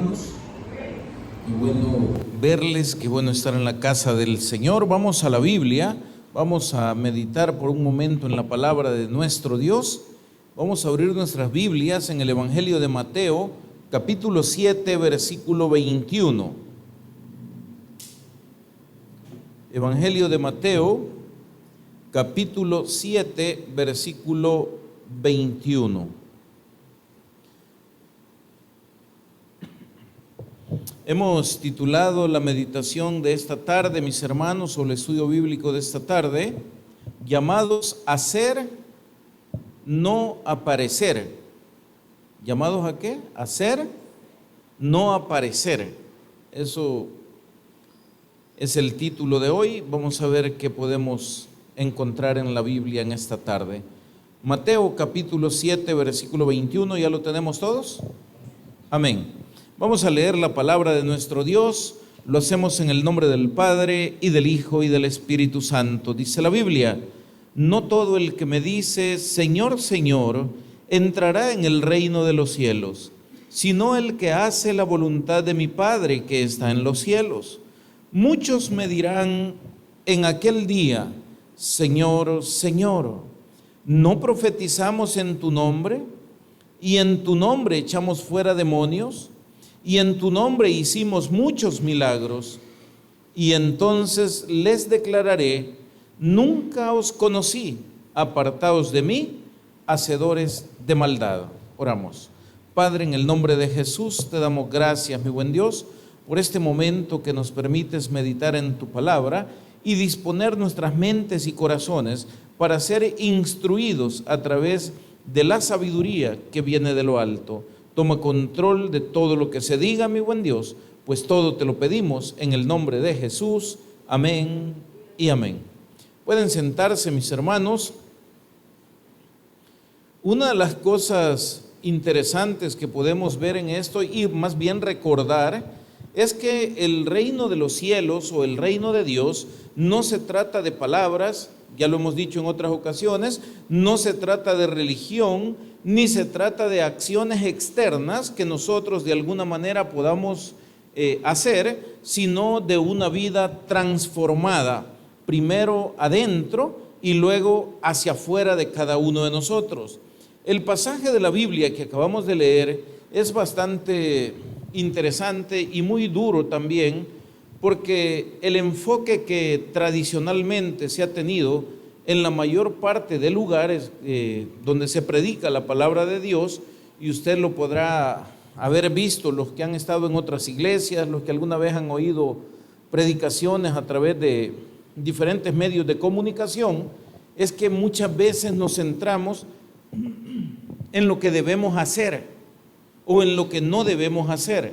hermanos? Qué bueno verles, qué bueno estar en la casa del Señor. Vamos a la Biblia, vamos a meditar por un momento en la palabra de nuestro Dios. Vamos a abrir nuestras Biblias en el Evangelio de Mateo, capítulo 7, versículo 21. Evangelio de Mateo, capítulo 7, versículo 21. Hemos titulado la meditación de esta tarde, mis hermanos, o el estudio bíblico de esta tarde, llamados a ser, no a parecer. ¿Llamados a qué? A ser, no a parecer. Eso es el título de hoy. Vamos a ver qué podemos encontrar en la Biblia en esta tarde. Mateo capítulo 7, versículo 21, ¿ya lo tenemos todos? Amén. Vamos a leer la palabra de nuestro Dios. Lo hacemos en el nombre del Padre, y del Hijo, y del Espíritu Santo. Dice la Biblia: no todo el que me dice, Señor, Señor, entrará en el reino de los cielos, sino el que hace la voluntad de mi Padre que está en los cielos. Muchos me dirán en aquel día, Señor, Señor, ¿no profetizamos en tu nombre? ¿Y en tu nombre echamos fuera demonios? Y en tu nombre hicimos muchos milagros. Y entonces les declararé: nunca os conocí, apartaos de mí, hacedores de maldad. Oramos. Padre, en el nombre de Jesús te damos gracias, mi buen Dios, por este momento que nos permites meditar en tu palabra y disponer nuestras mentes y corazones para ser instruidos a través de la sabiduría que viene de lo alto. Toma control de todo lo que se diga, mi buen Dios, pues todo te lo pedimos en el nombre de Jesús. Amén y amén. Pueden sentarse, mis hermanos. Una de las cosas interesantes que podemos ver en esto, y más bien recordar, es que el reino de los cielos o el reino de Dios no se trata de palabras, ya lo hemos dicho en otras ocasiones, no se trata de religión, ni se trata de acciones externas que nosotros de alguna manera podamos hacer, sino de una vida transformada, primero adentro y luego hacia afuera de cada uno de nosotros. El pasaje de la Biblia que acabamos de leer es bastante interesante y muy duro también, porque el enfoque que tradicionalmente se ha tenido en la mayor parte de lugares donde se predica la palabra de Dios, y usted lo podrá haber visto, los que han estado en otras iglesias, los que alguna vez han oído predicaciones a través de diferentes medios de comunicación, es que muchas veces nos centramos en lo que debemos hacer o en lo que no debemos hacer.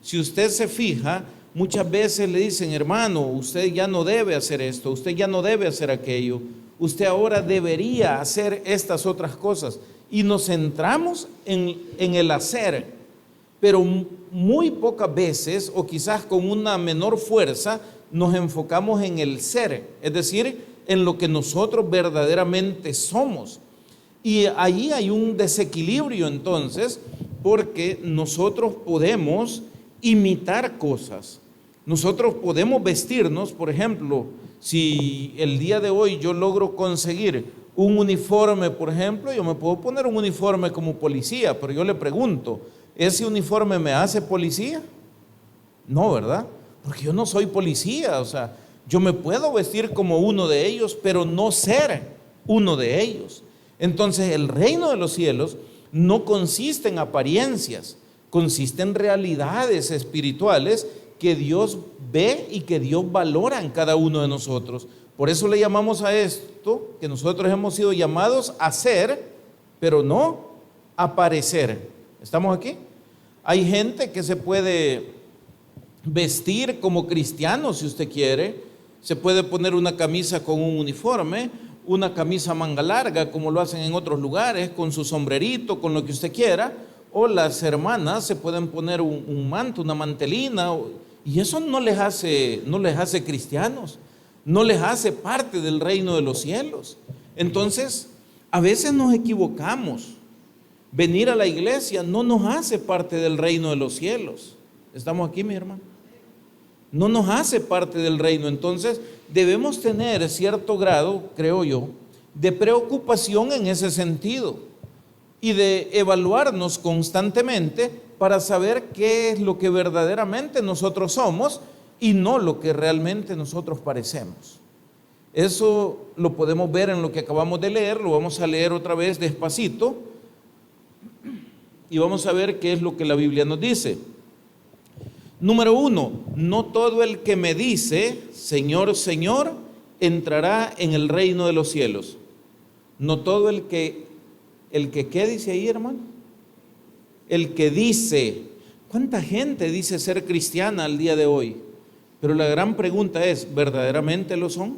Si usted se fija, muchas veces le dicen: hermano, usted ya no debe hacer esto, usted ya no debe hacer aquello, usted ahora debería hacer estas otras cosas. Y nos centramos en el hacer, pero muy pocas veces, o quizás con una menor fuerza, nos enfocamos en el ser, es decir, en lo que nosotros verdaderamente somos. Y ahí hay un desequilibrio entonces, porque nosotros podemos imitar cosas. Nosotros podemos vestirnos, por ejemplo, si el día de hoy yo logro conseguir un uniforme, por ejemplo, yo me puedo poner un uniforme como policía, pero yo le pregunto, ¿ese uniforme me hace policía? No, ¿verdad? Porque yo no soy policía, o sea, yo me puedo vestir como uno de ellos, pero no ser uno de ellos. Entonces, el reino de los cielos no consiste en apariencias, consiste en realidades espirituales que Dios ve y que Dios valora en cada uno de nosotros. Por eso le llamamos a esto, que nosotros hemos sido llamados a ser, pero no a parecer. ¿Estamos aquí? Hay gente que se puede vestir como cristiano, si usted quiere. Se puede poner una camisa con un uniforme, una camisa manga larga, como lo hacen en otros lugares, con su sombrerito, con lo que usted quiera. O las hermanas se pueden poner un manto, una mantelina, y eso no les hace cristianos, no les hace parte del reino de los cielos. Entonces, a veces nos equivocamos. venir a la iglesia no nos hace parte del reino de los cielos. ¿Estamos aquí, mi hermano? No nos hace parte del reino. Entonces debemos tener cierto grado, creo yo, de preocupación en ese sentido y de evaluarnos constantemente para saber qué es lo que verdaderamente nosotros somos y no lo que realmente nosotros parecemos. Eso lo podemos ver en lo que acabamos de leer. Lo vamos a leer otra vez despacito y vamos a ver qué es lo que la Biblia nos dice. Número 1, no todo el que me dice, Señor, Señor, entrará en el reino de los cielos. No todo el que ¿qué dice ahí, hermano? El que dice. ¿Cuánta gente dice ser cristiana al día de hoy? Pero la gran pregunta es, ¿verdaderamente lo son?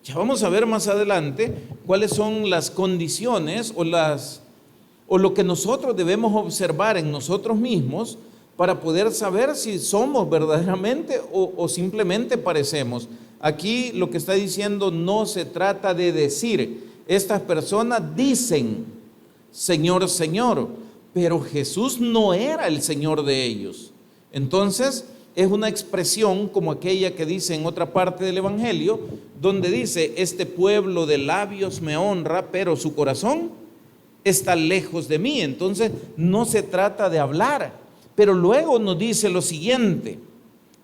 Ya vamos a ver más adelante cuáles son las condiciones o lo que nosotros debemos observar en nosotros mismos para poder saber si somos verdaderamente o simplemente parecemos. Aquí lo que está diciendo no se trata de decir. Estas personas dicen, Señor, Señor, pero Jesús no era el Señor de ellos. Entonces, es una expresión como aquella que dice en otra parte del Evangelio, donde dice, este pueblo de labios me honra, pero su corazón está lejos de mí. Entonces, no se trata de hablar. Pero luego nos dice lo siguiente,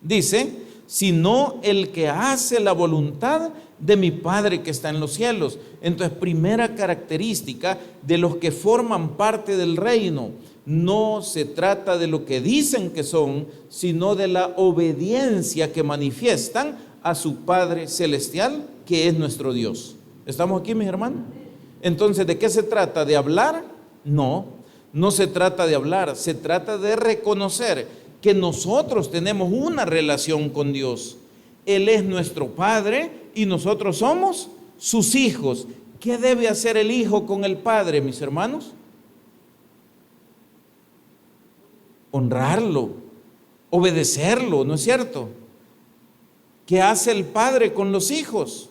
dice, sino el que hace la voluntad de mi Padre que está en los cielos. Entonces, primera característica de los que forman parte del reino, no se trata de lo que dicen que son, sino de la obediencia que manifiestan a su Padre celestial, que es nuestro Dios. ¿Estamos aquí, mis hermanos? Entonces, ¿de qué se trata? ¿De hablar? No se trata de hablar, se trata de reconocer que nosotros tenemos una relación con Dios. Él es nuestro Padre y nosotros somos sus hijos. ¿Qué debe hacer el hijo con el Padre, mis hermanos? Honrarlo, obedecerlo, ¿no es cierto? ¿Qué hace el Padre con los hijos?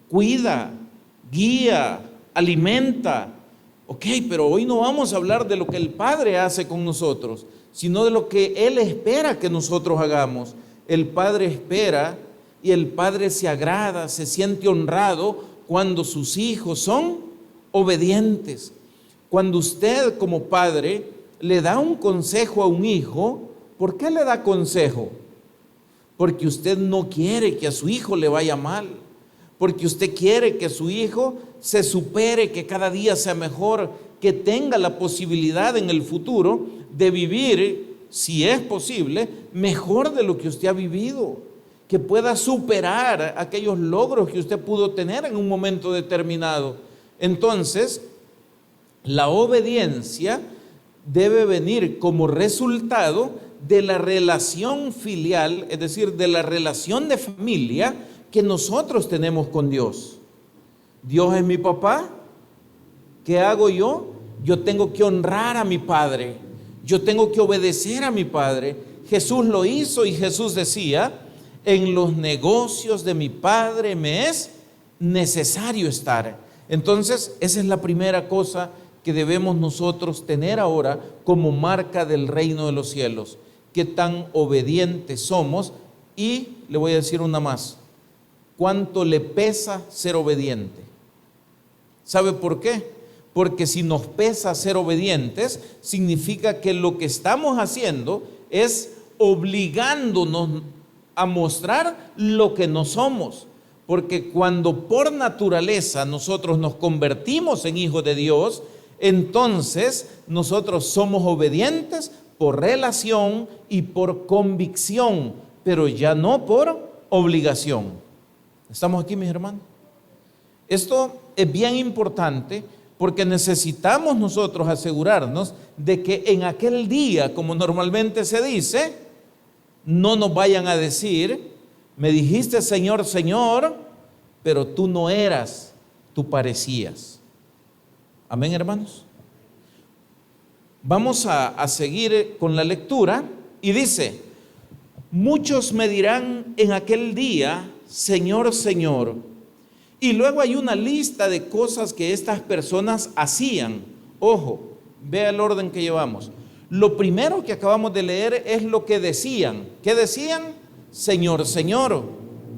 Cuida, guía, alimenta. Ok, pero hoy no vamos a hablar de lo que el Padre hace con nosotros, sino de lo que Él espera que nosotros hagamos. El Padre espera y el Padre se agrada, se siente honrado cuando sus hijos son obedientes. Cuando usted como padre le da un consejo a un hijo, ¿por qué le da consejo? Porque usted no quiere que a su hijo le vaya mal, porque usted quiere que su hijo se supere, que cada día sea mejor, que tenga la posibilidad en el futuro de vivir, si es posible, mejor de lo que usted ha vivido, que pueda superar aquellos logros que usted pudo tener en un momento determinado. Entonces, la obediencia debe venir como resultado de la relación filial, es decir, de la relación de familia que nosotros tenemos con Dios. Dios es mi papá. ¿Qué hago yo? Yo tengo que honrar a mi Padre. Yo tengo que obedecer a mi Padre. Jesús lo hizo y Jesús decía, en los negocios de mi Padre me es necesario estar. Entonces, esa es la primera cosa que debemos nosotros tener ahora como marca del reino de los cielos. Qué tan obedientes somos. Y le voy a decir una más. ¿Cuánto le pesa ser obediente? ¿Sabe por qué? Porque si nos pesa ser obedientes, significa que lo que estamos haciendo es obligándonos a mostrar lo que no somos. Porque cuando por naturaleza nosotros nos convertimos en hijos de Dios, entonces nosotros somos obedientes por relación y por convicción, pero ya no por obligación. ¿Estamos aquí, mis hermanos? Esto es bien importante porque necesitamos nosotros asegurarnos de que en aquel día, como normalmente se dice, no nos vayan a decir, me dijiste Señor, Señor, pero tú no eras, tú parecías. Amén, hermanos. Vamos a seguir con la lectura y dice, muchos me dirán en aquel día, Señor, Señor. Y luego hay una lista de cosas que estas personas hacían Ojo, vea el orden que llevamos. Lo primero que acabamos de leer es lo que decían. ¿Qué decían? Señor, Señor.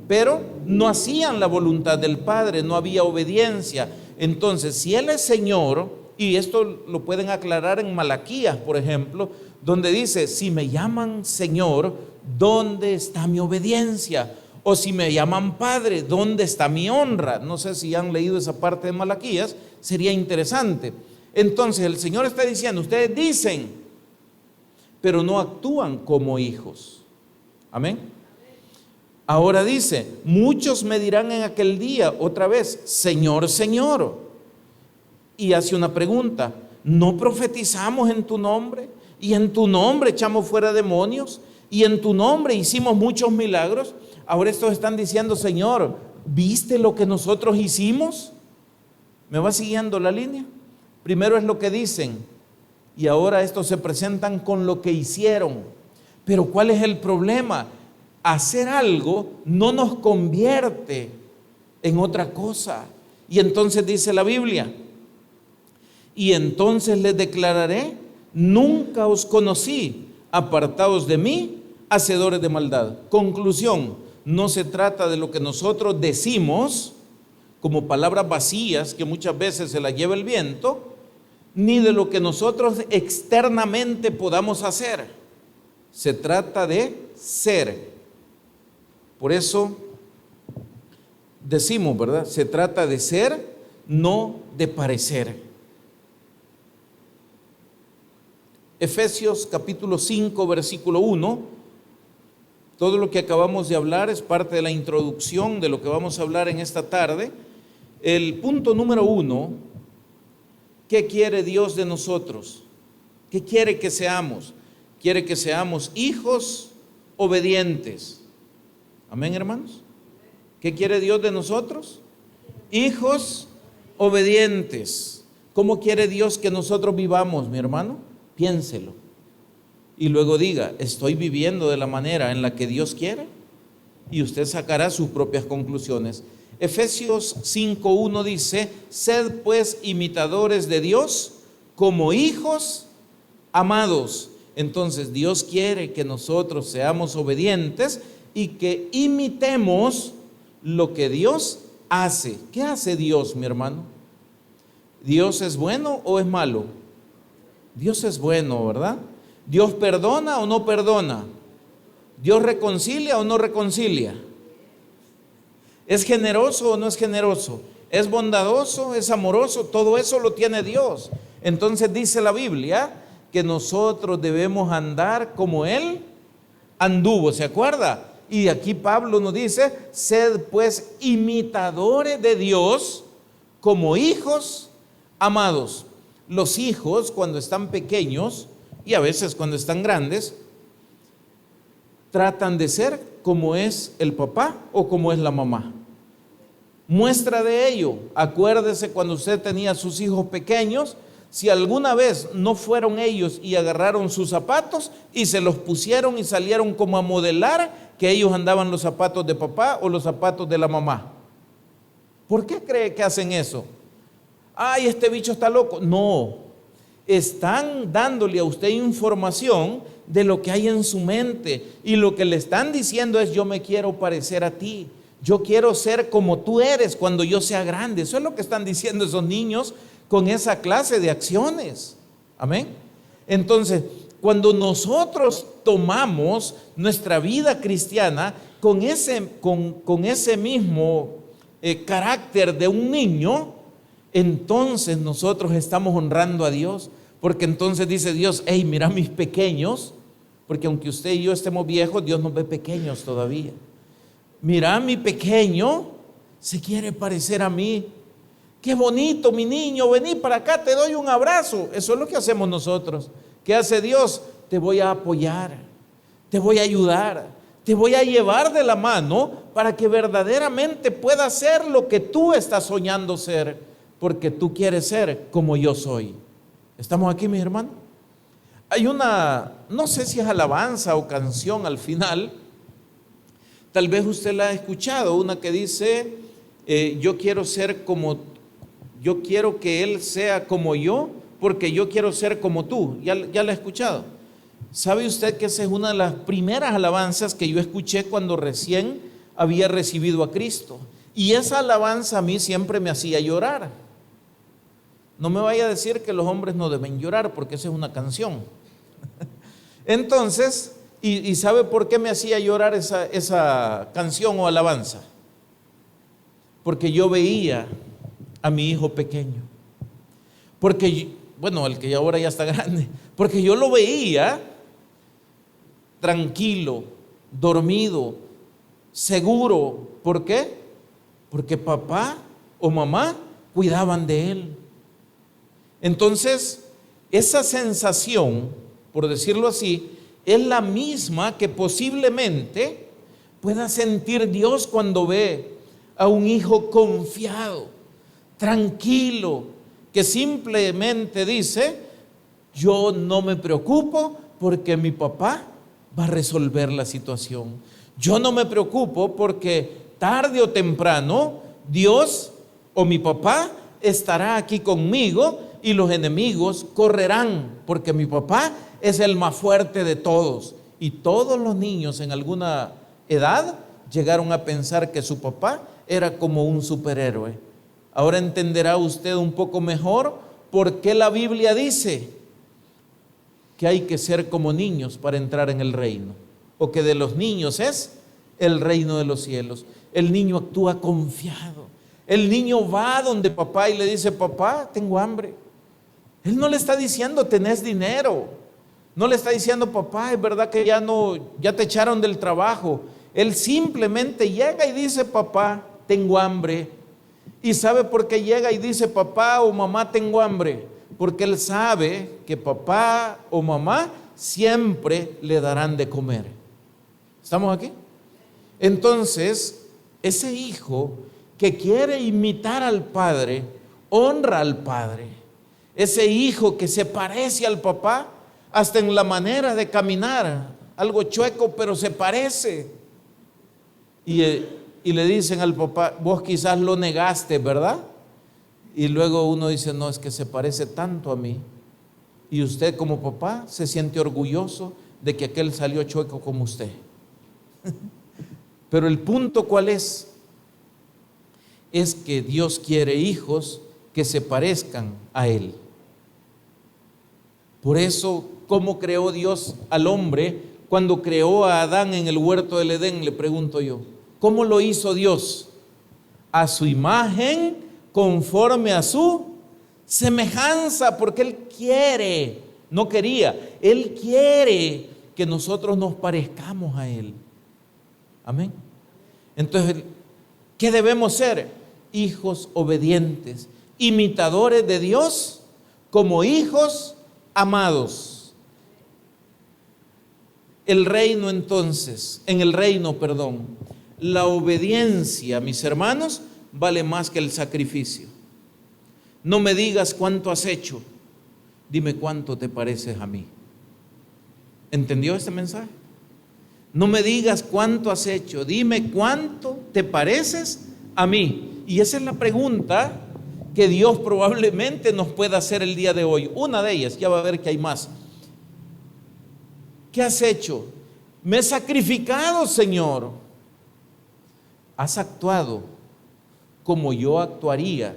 Pero no hacían la voluntad del Padre, no había obediencia. Entonces, si Él es Señor, y esto lo pueden aclarar en Malaquías, por ejemplo, donde dice, si me llaman Señor, ¿dónde está mi obediencia? O si me llaman Padre, ¿dónde está mi honra? No sé si han leído esa parte de Malaquías, sería interesante. Entonces el Señor está diciendo, ustedes dicen, pero no actúan como hijos. Amén. Ahora dice, muchos me dirán en aquel día, otra vez, Señor, Señor. Y hace una pregunta, ¿no profetizamos en tu nombre? Y en tu nombre echamos fuera demonios, y en tu nombre hicimos muchos milagros. Ahora estos están diciendo, Señor, ¿viste lo que nosotros hicimos? ¿Me va siguiendo la línea? Primero es lo que dicen, y ahora estos se presentan con lo que hicieron. Pero ¿cuál es el problema? Hacer algo no nos convierte en otra cosa. Y entonces dice la Biblia, y entonces les declararé, nunca os conocí, apartados de mí, hacedores de maldad. Conclusión, no se trata de lo que nosotros decimos como palabras vacías que muchas veces se las lleva el viento, ni de lo que nosotros externamente podamos hacer. Se trata de ser. Por eso decimos, ¿verdad? Se trata de ser, no de parecer. Efesios capítulo 5, versículo 1. Todo lo que acabamos de hablar es parte de la introducción de lo que vamos a hablar en esta tarde. El punto número 1, ¿qué quiere Dios de nosotros? ¿Qué quiere que seamos? Quiere que seamos hijos obedientes. Amén, hermanos. ¿Qué quiere Dios de nosotros? Hijos obedientes. ¿Cómo quiere Dios que nosotros vivamos, mi hermano? Piénselo. Y luego diga, ¿estoy viviendo de la manera en la que Dios quiere? Y usted sacará sus propias conclusiones. Efesios 5:1 dice, sed pues imitadores de Dios como hijos amados. Entonces Dios quiere que nosotros seamos obedientes y que imitemos lo que Dios hace. ¿Qué hace Dios, mi hermano? ¿Dios es bueno o es malo? Dios es bueno, ¿verdad? ¿Dios perdona o no perdona? ¿Dios reconcilia o no reconcilia? ¿Es generoso o no es generoso? ¿Es bondadoso? ¿Es amoroso? Todo eso lo tiene Dios. Entonces dice la Biblia que nosotros debemos andar como Él anduvo, ¿se acuerda? Y aquí Pablo nos dice, sed pues imitadores de Dios como hijos amados. Los hijos cuando están pequeños y a veces cuando están grandes, tratan de ser como es el papá o como es la mamá. Muestra de ello, acuérdese cuando usted tenía sus hijos pequeños, si alguna vez no fueron ellos y agarraron sus zapatos y se los pusieron y salieron como a modelar que ellos andaban los zapatos de papá o los zapatos de la mamá. ¿Por qué cree que hacen eso? Ay, este bicho está loco. No, están dándole a usted información de lo que hay en su mente y lo que le están diciendo es yo me quiero parecer a ti, yo quiero ser como tú eres cuando yo sea grande. Eso es lo que están diciendo esos niños con esa clase de acciones. Amén. Entonces, cuando nosotros tomamos nuestra vida cristiana con ese mismo carácter de un niño, entonces nosotros estamos honrando a Dios, porque entonces dice Dios, hey, mira mis pequeños, porque aunque usted y yo estemos viejos, Dios nos ve pequeños todavía. Mira, mi pequeño se quiere parecer a mí. Qué bonito, mi niño, vení para acá, te doy un abrazo. Eso es lo que hacemos nosotros. ¿Qué hace Dios? Te voy a apoyar, te voy a ayudar, te voy a llevar de la mano para que verdaderamente puedas ser lo que tú estás soñando ser, porque tú quieres ser como yo soy. ¿Estamos aquí, mis hermanos? Hay una, no sé si es alabanza o canción al final, tal vez usted la ha escuchado, una que dice, yo quiero ser como, yo quiero que Él sea como yo, porque yo quiero ser como tú. Ya la he escuchado. ¿Sabe usted que esa es una de las primeras alabanzas que yo escuché cuando recién había recibido a Cristo? Y esa alabanza a mí siempre me hacía llorar. No me vaya a decir que los hombres no deben llorar, porque esa es una canción. Entonces, ¿y sabe por qué me hacía llorar esa canción o alabanza? Porque yo veía a mi hijo pequeño. Porque, bueno, el que ahora ya está grande. Porque yo lo veía tranquilo, dormido, seguro. ¿Por qué? Porque papá o mamá cuidaban de él. Entonces, esa sensación, por decirlo así, es la misma que posiblemente pueda sentir Dios cuando ve a un hijo confiado, tranquilo, que simplemente dice: yo no me preocupo porque mi papá va a resolver la situación. Yo no me preocupo porque tarde o temprano Dios o mi papá estará aquí conmigo y los enemigos correrán, porque mi papá es el más fuerte de todos. Y todos los niños en alguna edad llegaron a pensar que su papá era como un superhéroe. Ahora entenderá usted un poco mejor por qué la Biblia dice que hay que ser como niños para entrar en el reino, o que de los niños es el reino de los cielos. El niño actúa confiado. El niño va donde papá y le dice: papá, tengo hambre. Él no le está diciendo: tenés dinero. No le está diciendo: papá, es verdad que ya te echaron del trabajo. Él simplemente llega y dice: papá, tengo hambre. ¿Y sabe por qué llega y dice: papá o mamá, tengo hambre? Porque él sabe que papá o mamá siempre le darán de comer. ¿Estamos aquí? Entonces, ese hijo que quiere imitar al padre, honra al padre. Ese hijo que se parece al papá, hasta en la manera de caminar, algo chueco, pero se parece. Y le dicen al papá: vos quizás lo negaste, ¿verdad? Y luego uno dice: no, es que se parece tanto a mí. Y usted como papá se siente orgulloso de que aquel salió chueco como usted. Pero el punto, ¿cuál es? Es que Dios quiere hijos que se parezcan a Él. Por eso, ¿cómo creó Dios al hombre cuando creó a Adán en el huerto del Edén? Le pregunto yo, ¿cómo lo hizo Dios? A su imagen, conforme a su semejanza, porque Él quiere, no quería, Él quiere que nosotros nos parezcamos a Él. Amén. Entonces, ¿qué debemos ser? Hijos obedientes, imitadores de Dios como hijos amados. El reino entonces, en el reino, la obediencia, mis hermanos, vale más que el sacrificio. No me digas cuánto has hecho, dime cuánto te pareces a mí. ¿Entendió este mensaje? No me digas cuánto has hecho, dime cuánto te pareces a mí. Y esa es la pregunta que Dios probablemente nos pueda hacer el día de hoy. Una de ellas, ya va a ver que hay más. ¿Qué has hecho? Me he sacrificado, Señor. ¿Has actuado como yo actuaría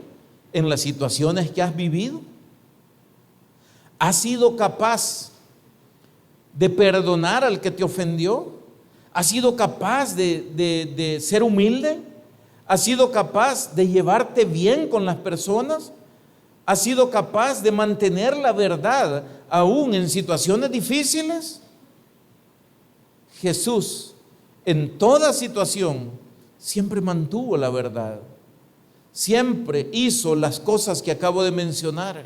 en las situaciones que has vivido? ¿Has sido capaz de perdonar al que te ofendió? ¿Has sido capaz de ser humilde? ¿Has sido capaz de llevarte bien con las personas? ¿Has sido capaz de mantener la verdad aún en situaciones difíciles? Jesús, en toda situación, siempre mantuvo la verdad. Siempre hizo las cosas que acabo de mencionar.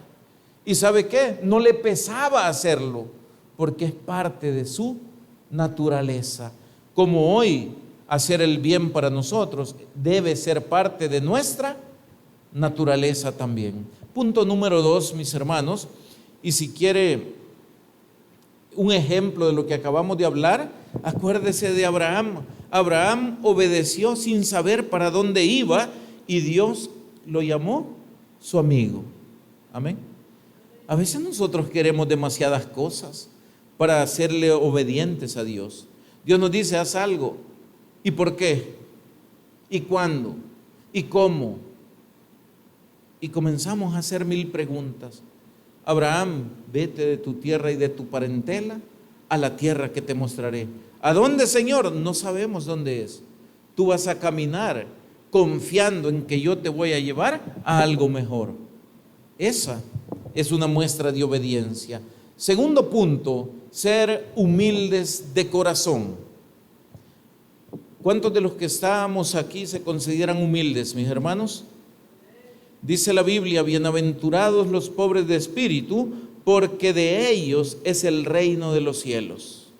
¿Y sabe qué? No le pesaba hacerlo, porque es parte de su naturaleza. Como hoy hacer el bien para nosotros debe ser parte de nuestra naturaleza también. Punto número 2, mis hermanos, y si quiere un ejemplo de lo que acabamos de hablar, acuérdese de Abraham. Abraham obedeció sin saber para dónde iba y Dios lo llamó su amigo. Amén. A veces nosotros queremos demasiadas cosas para hacerle obedientes a Dios. Dios nos dice, haz algo. ¿Y por qué? ¿Y cuándo? ¿Y cómo? Y comenzamos a hacer 1000 preguntas. Abraham, vete de tu tierra y de tu parentela a la tierra que te mostraré. ¿A dónde, Señor? No sabemos dónde es. Tú vas a caminar confiando en que yo te voy a llevar a algo mejor. Esa es una muestra de obediencia. Segundo punto, ser humildes de corazón. ¿Cuántos de los que estamos aquí se consideran humildes, mis hermanos? Dice la Biblia, bienaventurados los pobres de espíritu, porque de ellos es el reino de los cielos.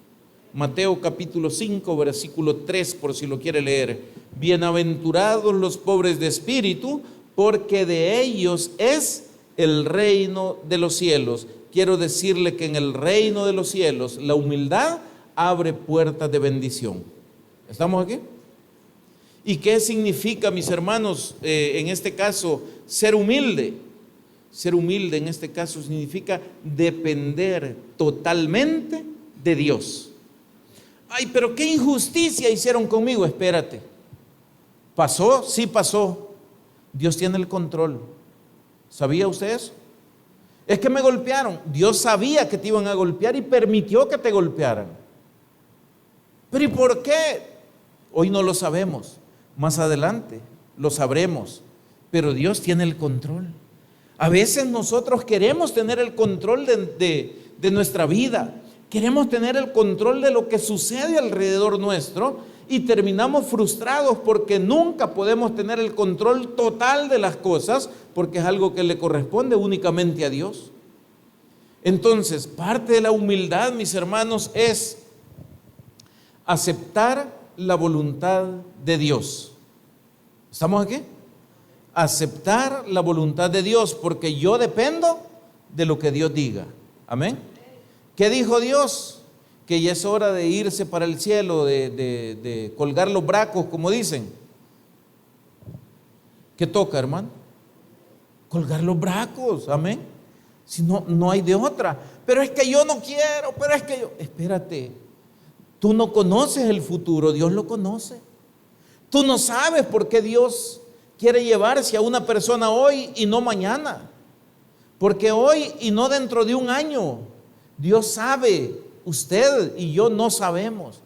Mateo capítulo 5, versículo 3, por si lo quiere leer. Bienaventurados los pobres de espíritu, porque de ellos es el reino de los cielos. Quiero decirle que en el reino de los cielos la humildad abre puertas de bendición. ¿Estamos aquí? ¿Y qué significa, mis hermanos, en este caso, ser humilde? Ser humilde en este caso significa depender totalmente de Dios. Ay, pero qué injusticia hicieron conmigo. Espérate. ¿Pasó? Sí pasó. Dios tiene el control. ¿Sabía usted eso? Es que me golpearon. Dios sabía que te iban a golpear y permitió que te golpearan. ¿Pero y por qué? Hoy no lo sabemos. Más adelante lo sabremos. Pero Dios tiene el control. A veces nosotros queremos tener el control de nuestra vida. Queremos tener el control de lo que sucede alrededor nuestro y terminamos frustrados porque nunca podemos tener el control total de las cosas, porque es algo que le corresponde únicamente a Dios. Entonces, parte de la humildad, mis hermanos, es aceptar la voluntad de Dios. ¿Estamos aquí? Aceptar la voluntad de Dios, porque yo dependo de lo que Dios diga. Amén. ¿Qué dijo Dios? Que ya es hora de irse para el cielo, de colgar los bracos, como dicen. ¿Qué toca, hermano? Colgar los bracos, amén. Si no, no hay de otra. Pero es que yo no quiero, pero es que yo... Espérate, tú no conoces el futuro, Dios lo conoce. Tú no sabes por qué Dios quiere llevarse a una persona hoy y no mañana. Porque hoy y no dentro de un año. Dios sabe, usted y yo no sabemos.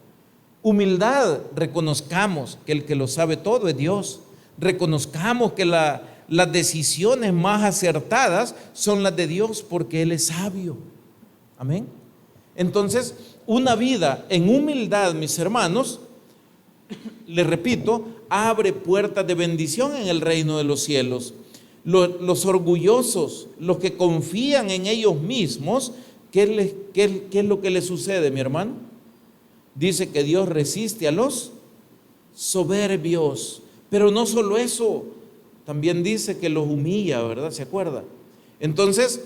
Humildad, reconozcamos que el que lo sabe todo es Dios. Reconozcamos que las decisiones más acertadas son las de Dios porque Él es sabio. Amén. Entonces, una vida en humildad, mis hermanos, les repito, abre puertas de bendición en el reino de los cielos. Los orgullosos, los que confían en ellos mismos, ¿qué es lo que les sucede, mi hermano? Dice que Dios resiste a los soberbios, pero no solo eso, también dice que los humilla, ¿verdad? ¿Se acuerda? Entonces,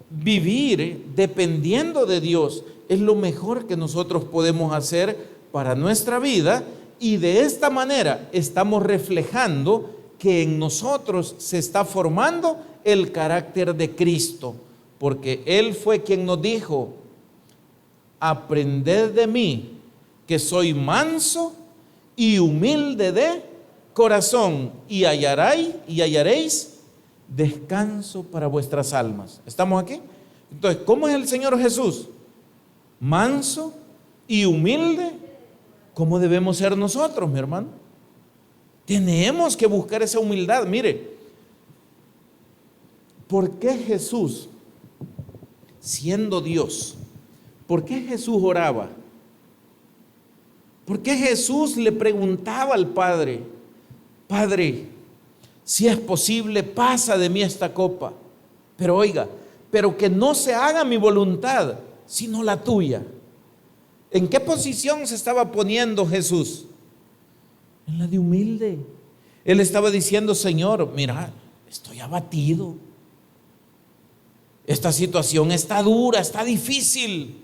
vivir dependiendo de Dios es lo mejor que nosotros podemos hacer para nuestra vida, y de esta manera estamos reflejando que en nosotros se está formando el carácter de Cristo. Porque Él fue quien nos dijo, aprended de mí, que soy manso y humilde de corazón, y hallaréis descanso para vuestras almas. ¿Estamos aquí? Entonces, ¿cómo es el Señor Jesús? Manso y humilde. ¿Cómo debemos ser nosotros, mi hermano? Tenemos que buscar esa humildad. Mire, ¿por qué Jesús, siendo Dios, por qué Jesús oraba? ¿Por qué Jesús le preguntaba al Padre, Padre, si es posible, pasa de mí esta copa? Pero oiga, pero que no se haga mi voluntad, sino la tuya. ¿En qué posición se estaba poniendo Jesús? En la de humilde. Él estaba diciendo, Señor, mira, estoy abatido. Esta situación está dura, está difícil,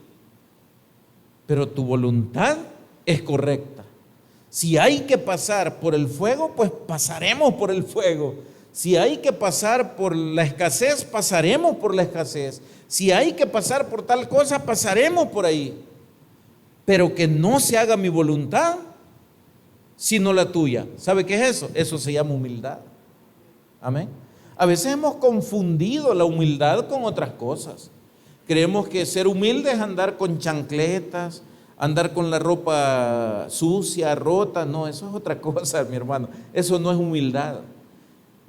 pero tu voluntad es correcta. Si hay que pasar por el fuego, pues pasaremos por el fuego. Si hay que pasar por la escasez, pasaremos por la escasez. Si hay que pasar por tal cosa, pasaremos por ahí. Pero que no se haga mi voluntad, sino la tuya. ¿Sabe qué es eso? Eso se llama humildad. Amén. A veces hemos confundido la humildad con otras cosas. Creemos que ser humilde es andar con chancletas, andar con la ropa sucia, rota. No, eso es otra cosa, mi hermano. Eso no es humildad.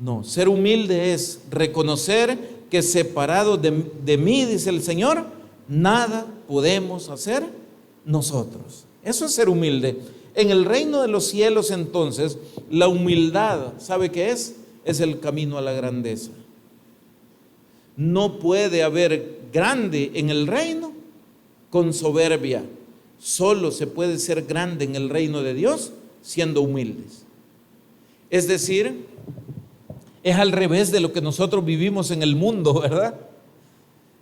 No, ser humilde es reconocer que separado de mí, dice el Señor, nada podemos hacer nosotros. Eso es ser humilde. En el reino de los cielos, entonces, la humildad, ¿sabe qué es? Es el camino a la grandeza. No puede haber grande en el reino con soberbia. Solo se puede ser grande en el reino de Dios siendo humildes. Es decir, es al revés de lo que nosotros vivimos en el mundo, ¿verdad?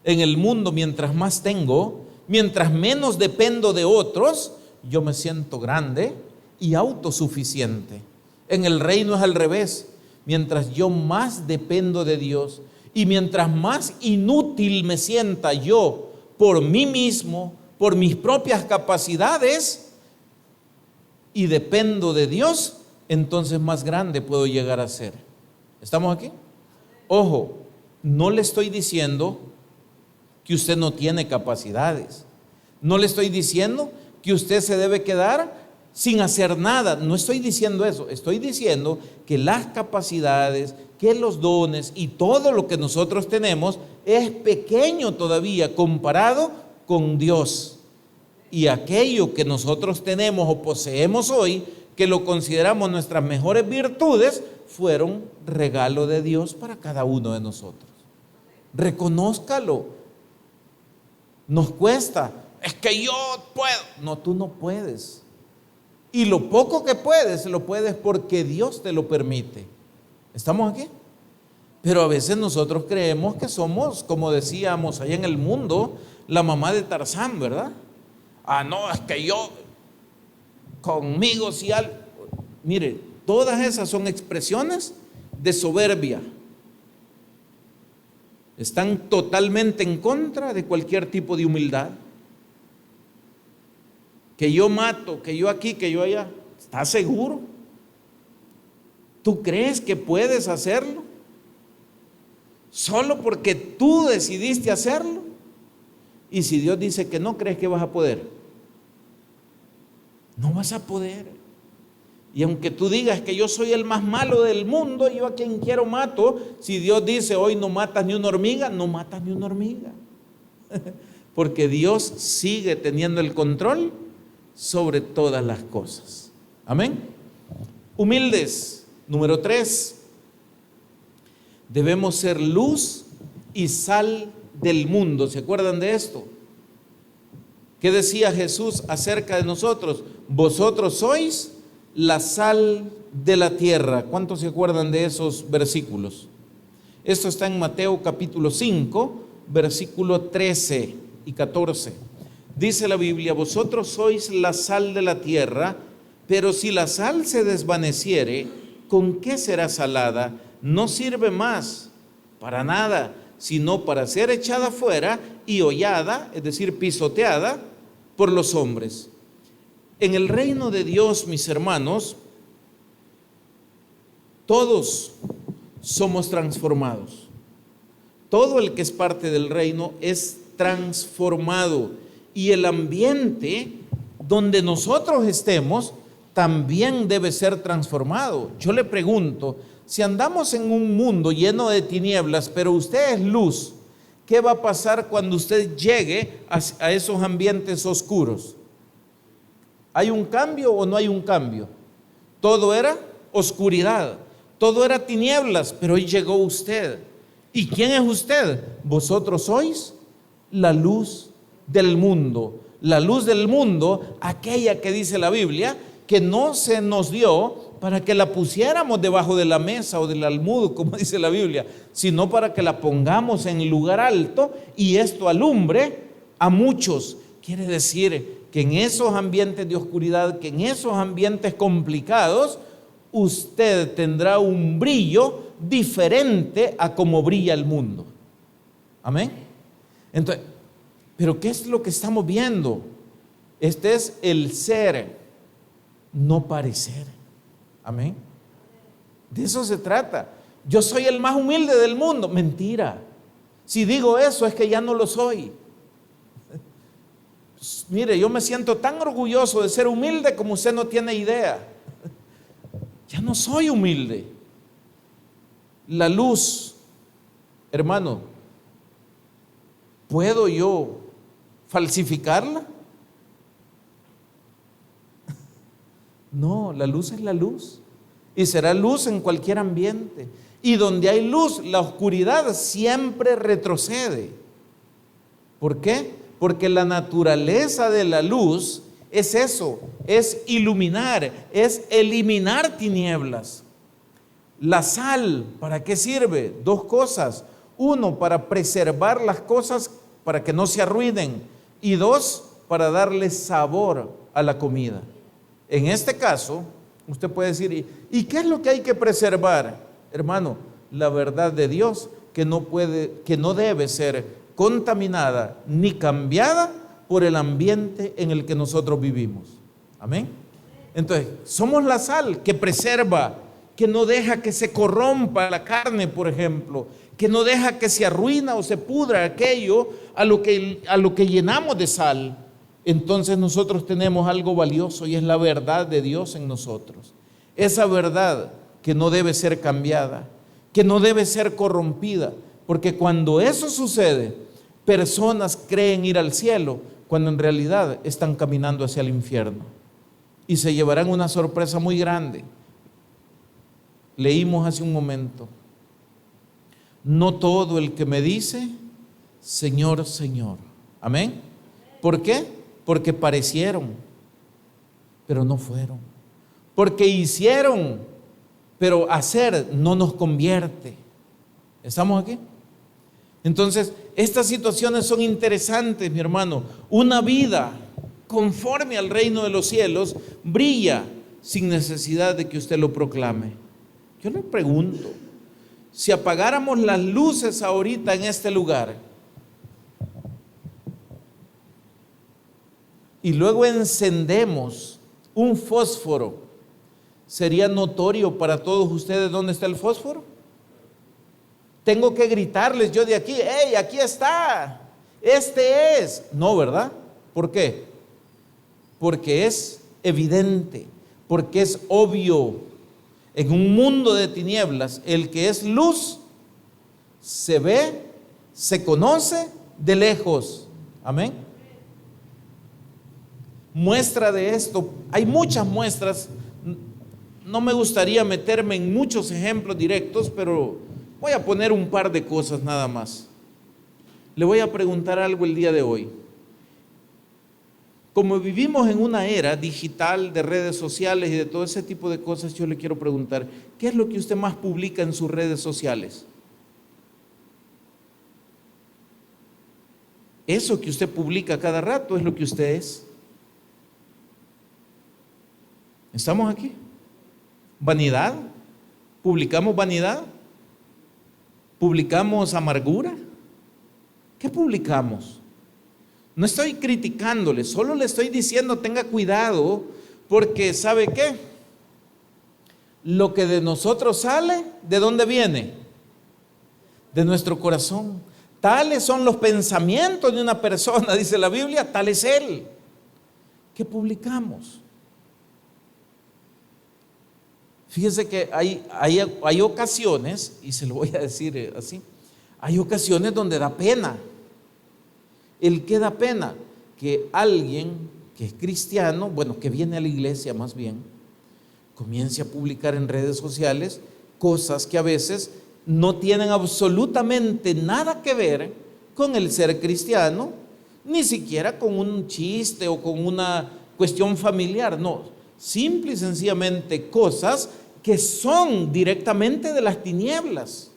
En el mundo, mientras más tengo, mientras menos dependo de otros, yo me siento grande y autosuficiente. En el reino es al revés. Mientras yo más dependo de Dios y mientras más inútil me sienta yo por mí mismo, por mis propias capacidades, y dependo de Dios, entonces más grande puedo llegar a ser. ¿Estamos aquí? Ojo, no le estoy diciendo que usted no tiene capacidades. No le estoy diciendo que usted se debe quedar sin hacer nada. No estoy diciendo eso. Estoy diciendo que las capacidades, que los dones y todo lo que nosotros tenemos es pequeño todavía comparado con Dios. Y aquello que nosotros tenemos o poseemos hoy, que lo consideramos nuestras mejores virtudes, fueron regalo de Dios para cada uno de nosotros. Reconózcalo. Nos cuesta. Es que yo puedo. No, tú no puedes. Y lo poco que puedes, lo puedes porque Dios te lo permite. ¿Estamos aquí? Pero a veces nosotros creemos que somos, como decíamos allá en el mundo, la mamá de Tarzán, ¿verdad? Ah, no, es que yo, conmigo si algo. Mire, todas esas son expresiones de soberbia. Están totalmente en contra de cualquier tipo de humildad. Que yo mato, que yo aquí, que yo allá. ¿Estás seguro? ¿Tú crees que puedes hacerlo? Solo porque tú decidiste hacerlo. Y si Dios dice que no, ¿crees que vas a poder? No vas a poder. Y aunque tú digas que yo soy el más malo del mundo, yo a quien quiero mato, si Dios dice hoy no matas ni una hormiga, no matas ni una hormiga. Porque Dios sigue teniendo el control sobre todas las cosas. Amén. Humildes. Número 3. Debemos ser luz y sal del mundo. ¿Se acuerdan de esto? ¿Qué decía Jesús acerca de nosotros? Vosotros sois la sal de la tierra. ¿Cuántos se acuerdan de esos versículos? Esto está en Mateo capítulo 5, versículo 13 y 14. Dice la Biblia: vosotros sois la sal de la tierra, pero si la sal se desvaneciere, ¿con qué será salada? No sirve más para nada, sino para ser echada fuera y hollada, es decir, pisoteada por los hombres. En el reino de Dios, mis hermanos, todos somos transformados. Todo el que es parte del reino es transformado. Y el ambiente donde nosotros estemos también debe ser transformado. Yo le pregunto, si andamos en un mundo lleno de tinieblas, pero usted es luz, ¿qué va a pasar cuando usted llegue a esos ambientes oscuros? ¿Hay un cambio o no hay un cambio? Todo era oscuridad, todo era tinieblas, pero hoy llegó usted. ¿Y quién es usted? Vosotros sois la luz del mundo. La luz del mundo, aquella que dice la Biblia, que no se nos dio para que la pusiéramos debajo de la mesa o del almud, como dice la Biblia, sino para que la pongamos en lugar alto y esto alumbre a muchos. Quiere decir que en esos ambientes de oscuridad, que en esos ambientes complicados, usted tendrá un brillo diferente a como brilla el mundo. Amén. Entonces, ¿pero qué es lo que estamos viendo? Este es el ser, no parecer. Amén. De eso se trata. Yo soy el más humilde del mundo. Mentira. Si digo eso es que ya no lo soy. Pues, mire, yo me siento tan orgulloso de ser humilde como usted no tiene idea. Ya no soy humilde. La luz, hermano, ¿puedo yo falsificarla? No, la luz es la luz. Y será luz en cualquier ambiente. Y donde hay luz, la oscuridad siempre retrocede. ¿Por qué? Porque la naturaleza de la luz es eso, es iluminar, es eliminar tinieblas. La sal, ¿para qué sirve? Dos cosas. Uno, para preservar las cosas para que no se arruinen. Y dos, para darle sabor a la comida. En este caso, usted puede decir, ¿y qué es lo que hay que preservar? Hermano, la verdad de Dios que no debe ser contaminada ni cambiada por el ambiente en el que nosotros vivimos. Amén. Entonces, somos la sal que preserva, que no deja que se corrompa la carne, por ejemplo, que no deja que se arruina o se pudra aquello a lo que llenamos de sal. Entonces nosotros tenemos algo valioso y es la verdad de Dios en nosotros. Esa verdad que no debe ser cambiada, que no debe ser corrompida, porque cuando eso sucede, personas creen ir al cielo cuando en realidad están caminando hacia el infierno y se llevarán una sorpresa muy grande. Leímos hace un momento, no todo el que me dice, Señor, Señor. Amén. ¿Por qué? Porque parecieron, pero no fueron. Porque hicieron, pero hacer no nos convierte. ¿Estamos aquí? Entonces, estas situaciones son interesantes, mi hermano. Una vida conforme al reino de los cielos brilla sin necesidad de que usted lo proclame. Yo le pregunto, si apagáramos las luces ahorita en este lugar y luego encendemos un fósforo, ¿sería notorio para todos ustedes dónde está el fósforo? Tengo que gritarles yo de aquí, ¡hey, aquí está! Este es. No, ¿verdad? ¿Por qué? Porque es evidente, porque es obvio. En un mundo de tinieblas, el que es luz se ve, se conoce de lejos. Amén. Muestra de esto, hay muchas muestras. No me gustaría meterme en muchos ejemplos directos, pero voy a poner un par de cosas nada más. Le voy a preguntar algo el día de hoy. Como vivimos en una era digital de redes sociales y de todo ese tipo de cosas, yo le quiero preguntar, ¿qué es lo que usted más publica en sus redes sociales? Eso que usted publica cada rato es lo que usted es. ¿Estamos aquí? ¿Vanidad? ¿Publicamos vanidad? ¿Publicamos amargura? ¿Qué publicamos? No estoy criticándole, solo le estoy diciendo tenga cuidado, porque ¿sabe qué? Lo que de nosotros sale, ¿de dónde viene? De nuestro corazón. Tales son los pensamientos de una persona, dice la Biblia, tal es él. ¿Qué publicamos? Fíjese que hay ocasiones, y se lo voy a decir así, hay ocasiones donde da pena. ¿El qué da pena? Que alguien que es cristiano, bueno, que viene a la iglesia más bien, comience a publicar en redes sociales cosas que a veces no tienen absolutamente nada que ver con el ser cristiano, ni siquiera con un chiste o con una cuestión familiar, no, simple y sencillamente cosas que son directamente de las tinieblas.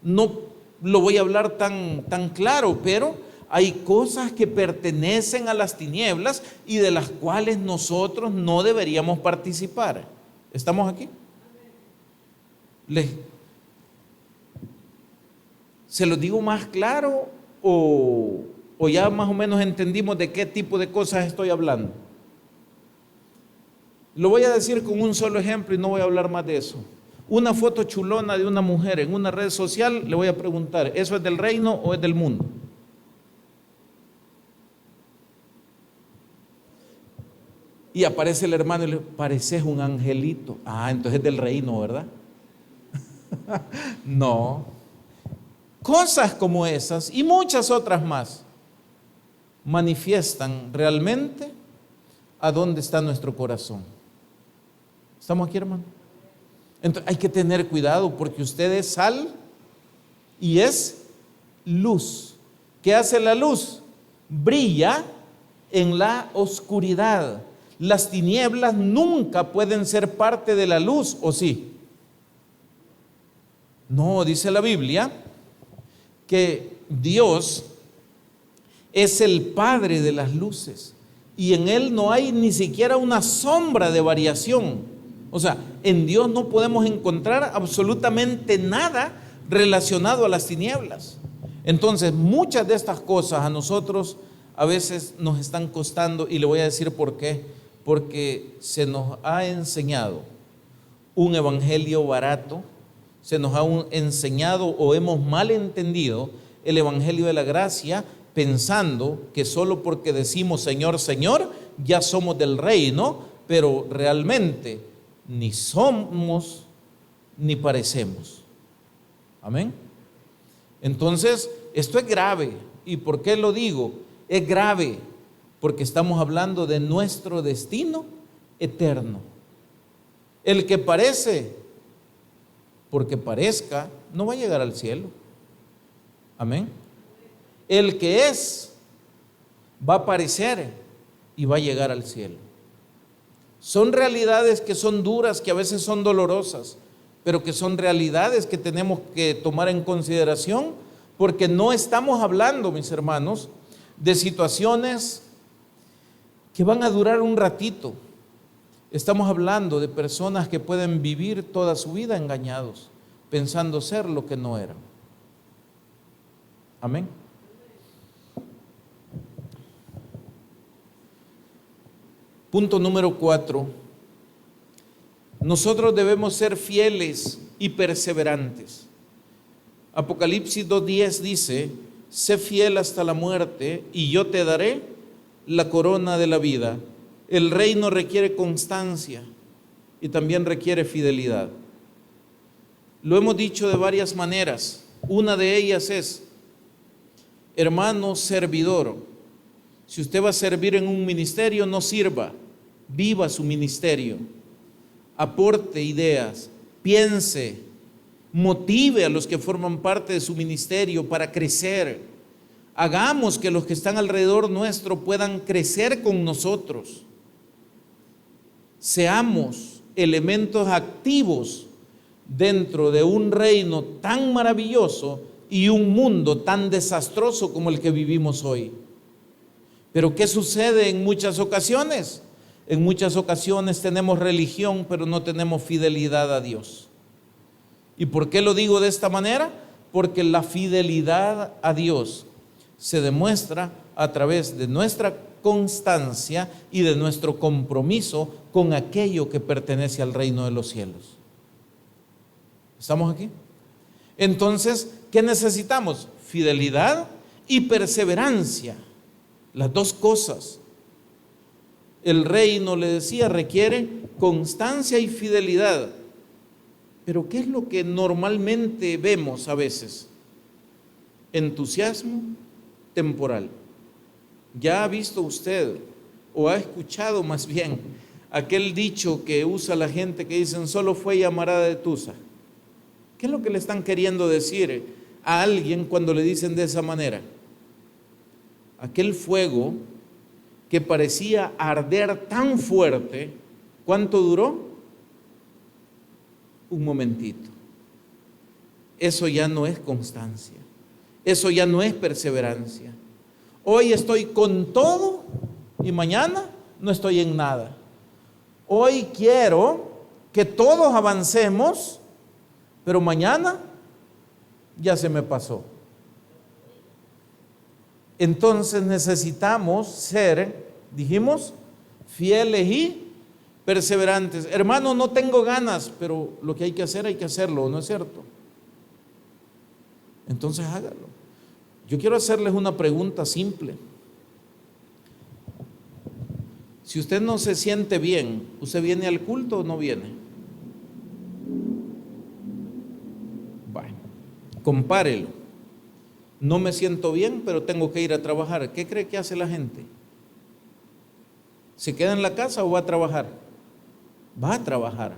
No lo voy a hablar tan claro, pero hay cosas que pertenecen a las tinieblas y de las cuales nosotros no deberíamos participar. ¿Estamos aquí? ¿Se lo digo más claro o ya más o menos entendimos de qué tipo de cosas estoy hablando? Lo voy a decir con un solo ejemplo y no voy a hablar más de eso. Una foto chulona de una mujer en una red social, le voy a preguntar, ¿eso es del reino o es del mundo? Y aparece el hermano y le dice, pareces un angelito. Ah, entonces es del reino, ¿verdad? No. Cosas como esas y muchas otras más manifiestan realmente a dónde está nuestro corazón. ¿Estamos aquí, hermano? Entonces hay que tener cuidado porque usted es sal y es luz. ¿Qué hace la luz? Brilla en la oscuridad. Las tinieblas nunca pueden ser parte de la luz, ¿o sí? No, dice la Biblia que Dios es el Padre de las luces y en Él no hay ni siquiera una sombra de variación. O sea, en Dios no podemos encontrar absolutamente nada relacionado a las tinieblas. Entonces, muchas de estas cosas a nosotros a veces nos están costando y le voy a decir por qué. Porque se nos ha enseñado un evangelio barato, se nos ha enseñado o hemos mal entendido el evangelio de la gracia, pensando que solo porque decimos Señor, Señor, ya somos del reino, pero realmente ni somos ni parecemos. Amén. Entonces, esto es grave. ¿Y por qué lo digo? Es grave porque estamos hablando de nuestro destino eterno. El que parece, porque parezca, no va a llegar al cielo. Amén. El que es, va a parecer y va a llegar al cielo. Son realidades que son duras, que a veces son dolorosas, pero que son realidades que tenemos que tomar en consideración, porque no estamos hablando, mis hermanos, de situaciones que van a durar un ratito. Estamos hablando de personas que pueden vivir toda su vida engañados, pensando ser lo que no eran. Amén. Punto número 4. Nosotros debemos ser fieles y perseverantes. Apocalipsis 2:10 dice, sé fiel hasta la muerte y yo te daré la corona de la vida. El reino requiere constancia y también requiere fidelidad. Lo hemos dicho de varias maneras. Una de ellas es, hermano servidor, si usted va a servir en un ministerio, no sirva, viva su ministerio, aporte ideas, piense, motive a los que forman parte de su ministerio para crecer. Hagamos que los que están alrededor nuestro puedan crecer con nosotros. Seamos elementos activos dentro de un reino tan maravilloso y un mundo tan desastroso como el que vivimos hoy. Pero ¿qué sucede en muchas ocasiones? En muchas ocasiones tenemos religión, pero no tenemos fidelidad a Dios. ¿Y por qué lo digo de esta manera? Porque la fidelidad a Dios se demuestra a través de nuestra constancia y de nuestro compromiso con aquello que pertenece al reino de los cielos. ¿Estamos aquí? Entonces, ¿qué necesitamos? Fidelidad y perseverancia. Las dos cosas. El reino, le decía, requiere constancia y fidelidad. Pero ¿qué es lo que normalmente vemos a veces? Entusiasmo temporal. ¿Ya ha visto usted o ha escuchado más bien aquel dicho que usa la gente que dicen solo fue llamarada de tusa? ¿Qué es lo que le están queriendo decir a alguien cuando le dicen de esa manera? Aquel fuego que parecía arder tan fuerte, ¿cuánto duró? Un momentito. Eso ya no es constancia. Eso ya no es perseverancia. Hoy estoy con todo y mañana no estoy en nada. Hoy quiero que todos avancemos, pero mañana ya se me pasó. Entonces necesitamos ser, dijimos, fieles y perseverantes. Hermano, no tengo ganas, pero lo que hay que hacer, hay que hacerlo, ¿no es cierto? Entonces hágalo. Yo quiero hacerles una pregunta simple. Si usted no se siente bien, ¿usted viene al culto o no viene? Bueno, compárelo. No me siento bien, pero tengo que ir a trabajar. ¿Qué cree que hace la gente? ¿Se queda en la casa o va a trabajar? Va a trabajar.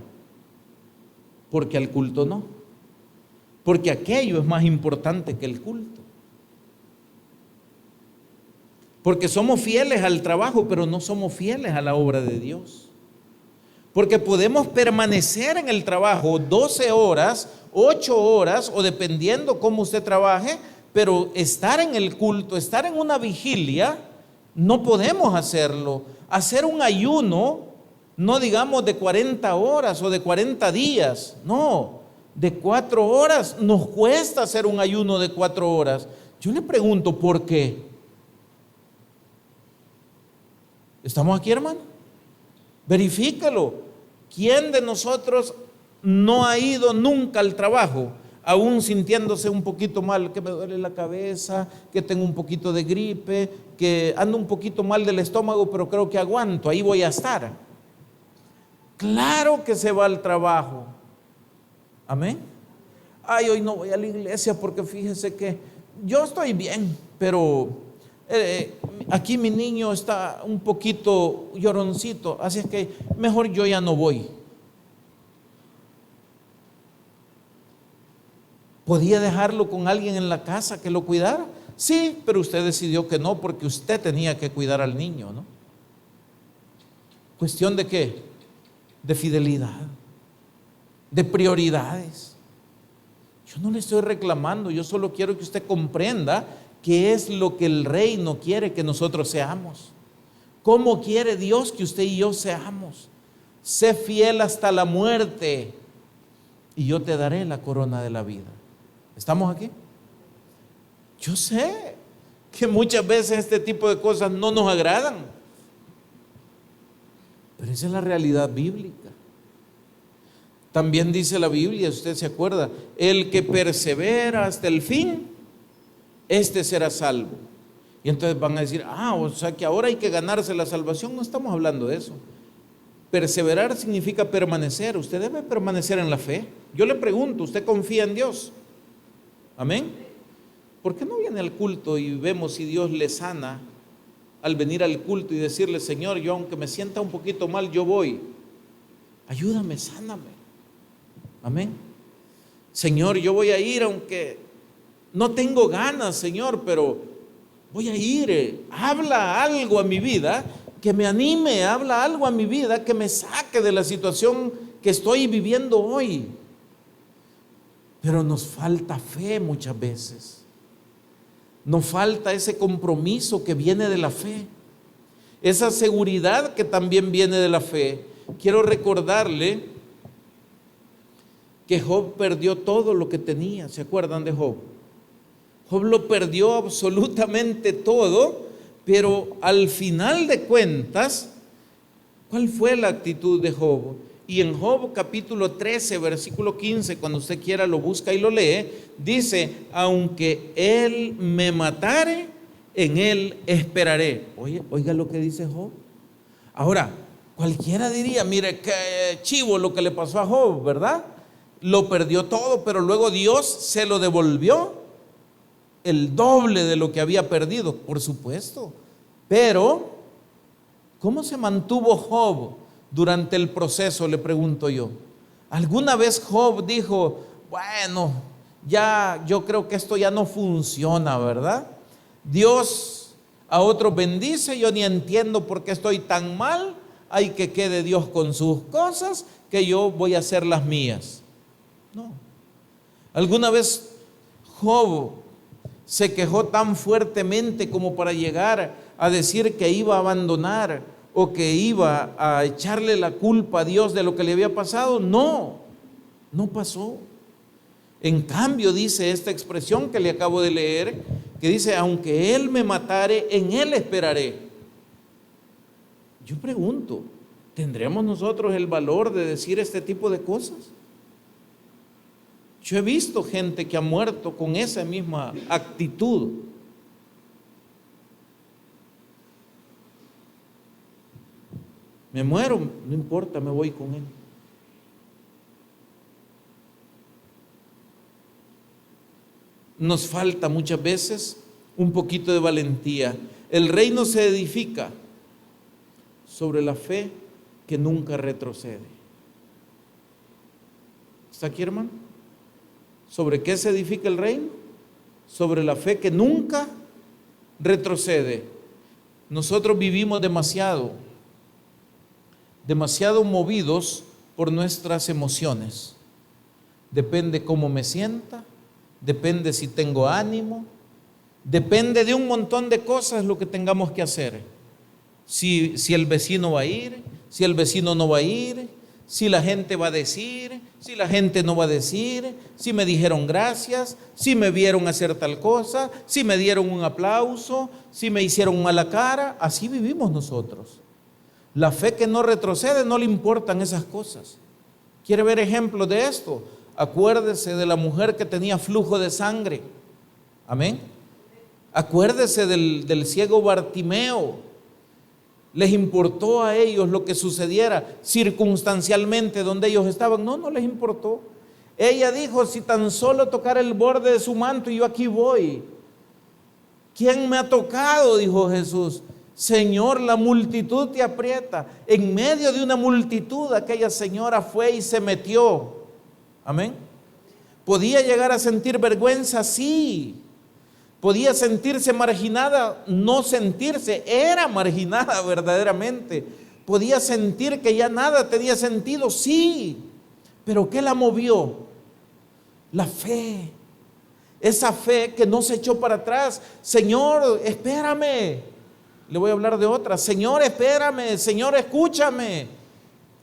Porque al culto no. Porque aquello es más importante que el culto. Porque somos fieles al trabajo, pero no somos fieles a la obra de Dios. Porque podemos permanecer en el trabajo 12 horas, 8 horas, o dependiendo cómo usted trabaje, pero estar en el culto, estar en una vigilia, no podemos hacerlo. Hacer un ayuno, no digamos de 40 horas o de 40 días, no, de 4 horas. Nos cuesta hacer un ayuno de 4 horas. Yo le pregunto, ¿por qué? ¿Estamos aquí, hermano? Verifícalo. ¿Quién de nosotros no ha ido nunca al trabajo, aún sintiéndose un poquito mal, que me duele la cabeza, que tengo un poquito de gripe, que ando un poquito mal del estómago, pero creo que aguanto, ahí voy a estar? Claro que se va al trabajo. Amén. Ay, hoy no voy a la iglesia porque fíjese que yo estoy bien, pero aquí mi niño está un poquito lloroncito, así es que mejor yo ya no voy. ¿Podía dejarlo con alguien en la casa que lo cuidara? Sí, pero usted decidió que no, porque usted tenía que cuidar al niño, ¿no? ¿Cuestión de qué? De fidelidad, de prioridades. Yo no le estoy reclamando, yo solo quiero que usted comprenda qué es lo que el reino quiere que nosotros seamos. ¿Cómo quiere Dios que usted y yo seamos? Sé fiel hasta la muerte y yo te daré la corona de la vida. ¿Estamos aquí? Yo sé que muchas veces este tipo de cosas no nos agradan, pero esa es la realidad bíblica. También dice la Biblia, usted se acuerda, el que persevera hasta el fin, este será salvo. Y entonces van a decir, o sea que ahora hay que ganarse la salvación. No estamos hablando de eso. Perseverar significa permanecer. Usted debe permanecer en la fe. Yo le pregunto, ¿usted confía en Dios? Amén. ¿Por qué no viene al culto y vemos si Dios le sana al venir al culto y decirle, Señor, yo aunque me sienta un poquito mal, yo voy? Ayúdame, sáname. Amén. Señor, yo voy a ir aunque no tengo ganas, Señor, pero voy a ir. Habla algo a mi vida que me anime, habla algo a mi vida que me saque de la situación que estoy viviendo hoy. Pero nos falta fe muchas veces. Nos falta ese compromiso que viene de la fe, esa seguridad que también viene de la fe. Quiero recordarle que Job perdió todo lo que tenía. ¿Se acuerdan de Job? Job lo perdió absolutamente todo, pero al final de cuentas, ¿cuál fue la actitud de Job? Y en Job capítulo 13, versículo 15, cuando usted quiera lo busca y lo lee, dice, aunque él me matare, en él esperaré. Oiga lo que dice Job. Ahora, cualquiera diría, mire qué chivo lo que le pasó a Job, ¿verdad? Lo perdió todo, pero luego Dios se lo devolvió el doble de lo que había perdido, por supuesto. Pero, ¿cómo se mantuvo Job durante el proceso? Le pregunto yo. ¿Alguna vez Job dijo, bueno, ya yo creo que esto ya no funciona, ¿verdad? Dios a otros bendice, yo ni entiendo por qué estoy tan mal, hay que quede Dios con sus cosas, que yo voy a hacer las mías? No. ¿Alguna vez Job se quejó tan fuertemente como para llegar a decir que iba a abandonar o que iba a echarle la culpa a Dios de lo que le había pasado? No, no pasó. En cambio, dice esta expresión que le acabo de leer, que dice, aunque Él me matare, en Él esperaré. Yo pregunto, ¿tendremos nosotros el valor de decir este tipo de cosas? Yo he visto gente que ha muerto con esa misma actitud. Me muero, no importa, me voy con Él. Nos falta muchas veces un poquito de valentía. El reino se edifica sobre la fe que nunca retrocede. ¿Está aquí, hermano? ¿Sobre qué se edifica el reino? Sobre la fe que nunca retrocede. Nosotros vivimos demasiado movidos por nuestras emociones. Depende cómo me sienta, depende si tengo ánimo, depende de un montón de cosas lo que tengamos que hacer. Si el vecino va a ir, si el vecino no va a ir, si la gente va a decir, si la gente no va a decir, si me dijeron gracias, si me vieron hacer tal cosa, si me dieron un aplauso, si me hicieron mala cara. Así vivimos nosotros. La fe que no retrocede, no le importan esas cosas. ¿Quiere ver ejemplos de esto? Acuérdese de la mujer que tenía flujo de sangre. Amén. Acuérdese del ciego Bartimeo. ¿Les importó a ellos lo que sucediera circunstancialmente donde ellos estaban? No, no les importó. Ella dijo, si tan solo tocar el borde de su manto y yo aquí voy. ¿Quién me ha tocado?, dijo Jesús. Señor, la multitud te aprieta. En medio de una multitud, aquella señora fue y se metió. Amén. ¿Podía llegar a sentir vergüenza? Sí. ¿Podía sentirse marginada? No sentirse, era marginada verdaderamente. ¿Podía sentir que ya nada tenía sentido? Sí. ¿Pero qué la movió? La fe. Esa fe que no se echó para atrás. Señor, espérame. Le voy a hablar de otra. Señor, espérame. Señor, escúchame.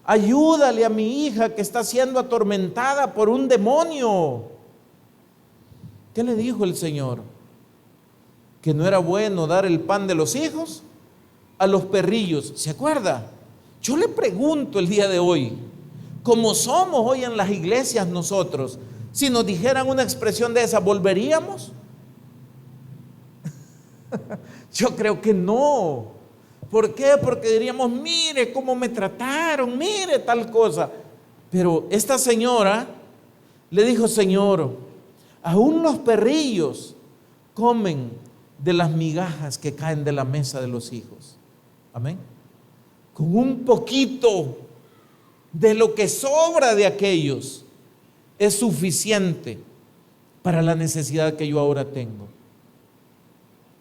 Ayúdale a mi hija que está siendo atormentada por un demonio. ¿Qué le dijo el Señor? Que no era bueno dar el pan de los hijos a los perrillos. ¿Se acuerda? Yo le pregunto el día de hoy, como somos hoy en las iglesias nosotros, si nos dijeran una expresión de esa, ¿volveríamos? Yo creo que no. ¿Por qué? Porque diríamos, mire cómo me trataron, mire tal cosa. Pero esta señora le dijo, Señor, aún los perrillos comen de las migajas que caen de la mesa de los hijos. Amén. Con un poquito de lo que sobra de aquellos es suficiente para la necesidad que yo ahora tengo.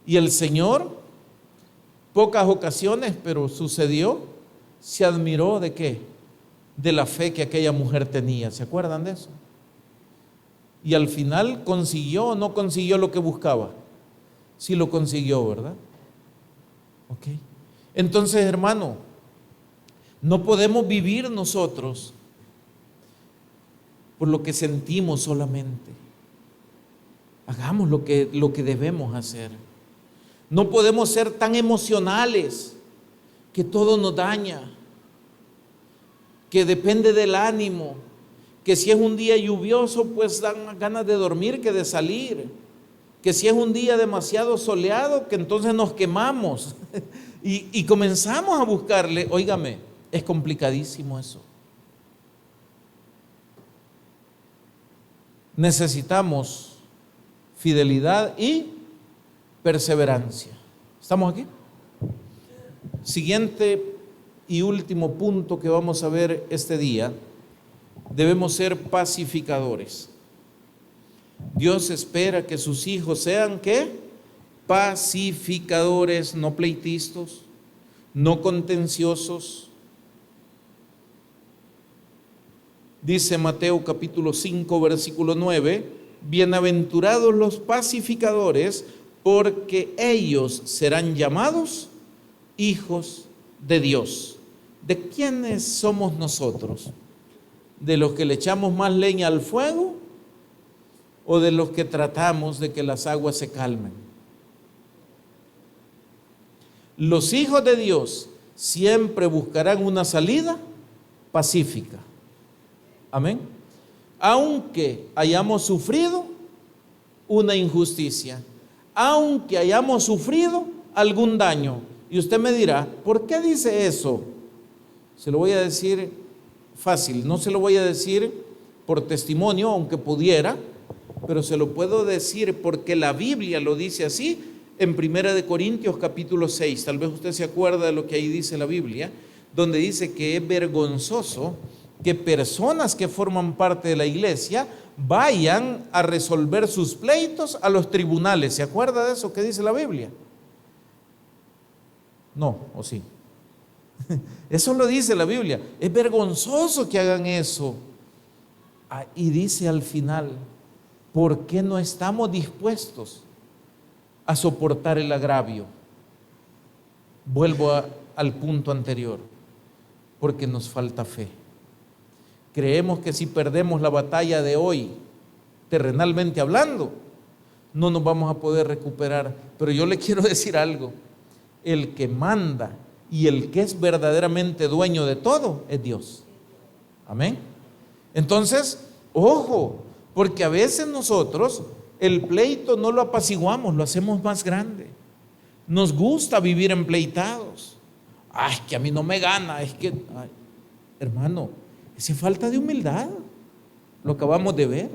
Y el Señor, pocas ocasiones, pero sucedió, se admiró de qué, de la fe que aquella mujer tenía. ¿Se acuerdan de eso? Y al final consiguió o no consiguió lo que buscaba. Sí lo consiguió, ¿verdad? Ok. Entonces, hermano, no podemos vivir nosotros por lo que sentimos solamente. Hagamos lo que debemos hacer. No podemos ser tan emocionales que todo nos daña, que depende del ánimo, que si es un día lluvioso, pues dan más ganas de dormir que de salir, que si es un día demasiado soleado, que entonces nos quemamos y comenzamos a buscarle. Óigame, es complicadísimo eso. Necesitamos fidelidad y perseverancia. ¿Estamos aquí? Siguiente y último punto que vamos a ver este día. Debemos ser pacificadores. Dios espera que sus hijos sean, ¿qué? Pacificadores, no pleitistas, no contenciosos. Dice Mateo capítulo 5, versículo 9, bienaventurados los pacificadores, porque ellos serán llamados hijos de Dios. ¿De quiénes somos nosotros? ¿De los que le echamos más leña al fuego o de los que tratamos de que las aguas se calmen? Los hijos de Dios siempre buscarán una salida pacífica. Amén. Aunque hayamos sufrido una injusticia, aunque hayamos sufrido algún daño. Y usted me dirá, ¿por qué dice eso? Se lo voy a decir fácil, no se lo voy a decir por testimonio, aunque pudiera, pero se lo puedo decir porque la Biblia lo dice así en 1 Corintios capítulo 6. Tal vez usted se acuerda de lo que ahí dice la Biblia, donde dice que es vergonzoso que personas que forman parte de la iglesia vayan a resolver sus pleitos a los tribunales. ¿Se acuerda de eso que dice la Biblia? No, ¿o sí? Eso lo dice la Biblia. Es vergonzoso que hagan eso. Y dice al final, ¿por qué no estamos dispuestos a soportar el agravio? Vuelvo al punto anterior, porque nos falta fe. Creemos que si perdemos la batalla de hoy, terrenalmente hablando, no nos vamos a poder recuperar. Pero yo le quiero decir algo, el que manda y el que es verdaderamente dueño de todo es Dios. Amén. Entonces, ojo, porque a veces nosotros el pleito no lo apaciguamos, lo hacemos más grande. Nos gusta vivir empleitados. Ay, que a mí no me gana, es que, ay, hermano, esa es falta de humildad, lo acabamos de ver.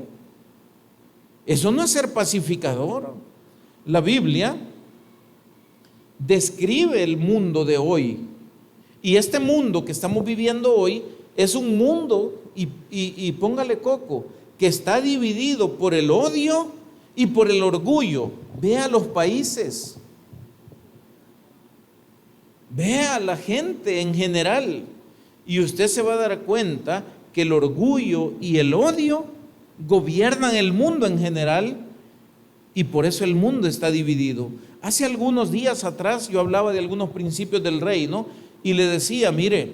Eso no es ser pacificador. La Biblia describe el mundo de hoy, y este mundo que estamos viviendo hoy es un mundo, y póngale coco, que está dividido por el odio y por el orgullo. Vea los países, vea la gente en general, y usted se va a dar cuenta que el orgullo y el odio gobiernan el mundo en general, y por eso el mundo está dividido. Hace algunos días atrás yo hablaba de algunos principios del reino y le decía, mire,